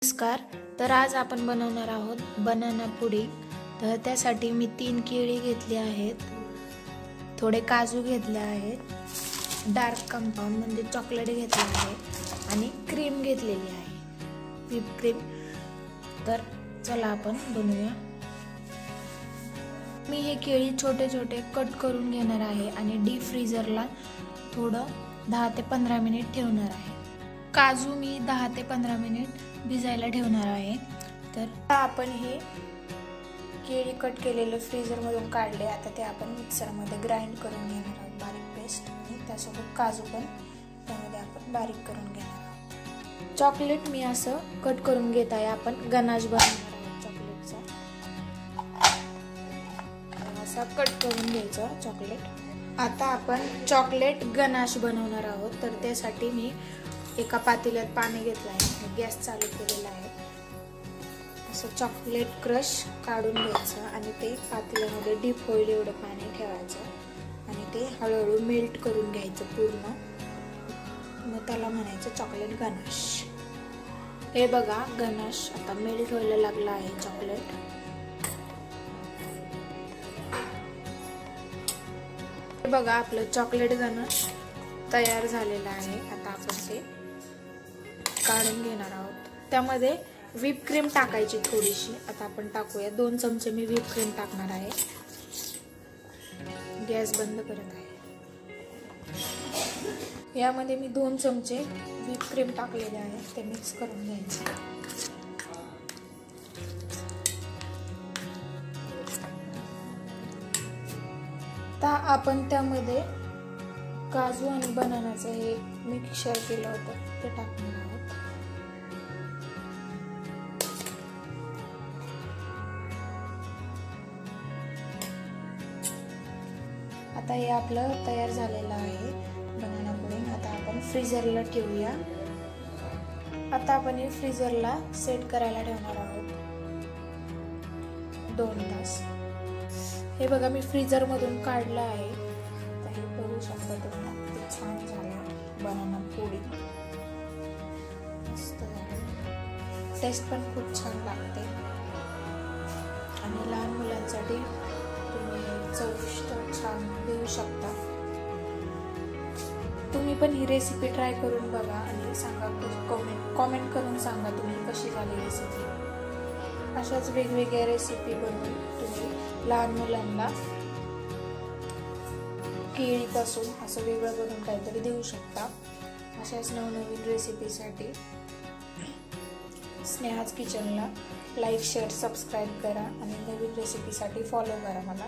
नमस्कार. तर आज आपण बनवणार आहोत बनाना पुडिंग. तर त्यासाठी मी 3 केळी घेतली आहेत, थोडे काजू घेतले आहेत, डार्क कंपाऊंड म्हणजे चॉकलेट घेतले आहे आणि क्रीम घेतलेली आहे, व्हिप क्रीम. तर चला आपण बनवूया. मी हे केळी छोटे छोटे कट करून घेणार आहे आणि डीप फ्रीजरला थोडं 10 ते 15 मिनिट ठेवणार आहे. काजू मी 10 ते 15 मिनिट भिजायला ठेवणार आहे. तर आपण हे केळी कट केलेले फ्रीजरमधून काढले. आता ते आपण मिक्सरमध्ये ग्राइंड करून घेणार आहोत, बारीक पेस्ट. आणि त्यासोबत काजू पण त्यामध्ये आपण बारीक करून घेणार आहोत. चॉकलेट मी असं कट करून घेत आहे. आपण गनाश बनवणार आहोत चॉकलेटचा. असा कट करून घ्यायचा चॉकलेट. आता आपण चॉकलेट गनाश बनवणार आहोत. तर त्यासाठी मी एका पातेल्यात पाणी घेतलं आहे, गॅस चालू केलेला आहे. असं चॉकलेट क्रश काढून घ्यायचं आणि ते पातेल्यामध्ये डीप होईल एवढं पाणी ठेवायचं आणि ते हळूहळू मेल्ट करून घ्यायचं पूर्ण. मग त्याला म्हणायचं चॉकलेट गनाश. हे बघा, गनाश आता मेल्ट व्हायला लागला आहे चॉकलेट. हे बघा, आपलं चॉकलेट गनाश तयार झालेला आहे. आता आपण ते काढून घेणार आहोत. त्यामध्ये व्हिप क्रीम टाकायची थोडीशी. आता आपण टाकूया. 2 चमचे मी व्हिप क्रीम टाकणार आहे. गॅस बंद करत आहे. यामध्ये मी 2 चमचे व्हिप क्रीम टाकलेले आहे. ते मिक्स करून घ्यायचे. आता आपण त्यामध्ये काजू आणि बनानाचं हे मिक्सचर केलं होतं ते टाकणार आहोत. आता हे आपलं तयार झालेलं आहे बनाना पुडिंग. आता आपण फ्रीजरला ठेवूया. आता आपण हे फ्रीजरला सेट करायला ठेवणार आहोत 2 तास. हे बघा, मी फ्रीजर मधून काढलं आहे. हे बघू शकता तुम्ही, ते छान झालं बनाना पुडिंग. मस्त झालं. टेस्ट पण खूप छान लागते आणि लहान मुलांसाठी तुम्ही चविष्ट छान देऊ शकता. तुम्ही पण ही रेसिपी ट्राय करून बघा आणि सांगा, कमेंट करून सांगा तुम्ही कशी झाली रेसिपी. अशाच वेगवेगळ्या रेसिपी बनवून तुम्ही लहान मुलांना केळीपासून असं वेगळं बनवून काहीतरी देऊ शकता. अशाच नवनवीन रेसिपीसाठी स्नेहाज किचनला लाईक, शेअर, सबस्क्राईब करा आणि नवीन रेसिपीसाठी फॉलो करा मला.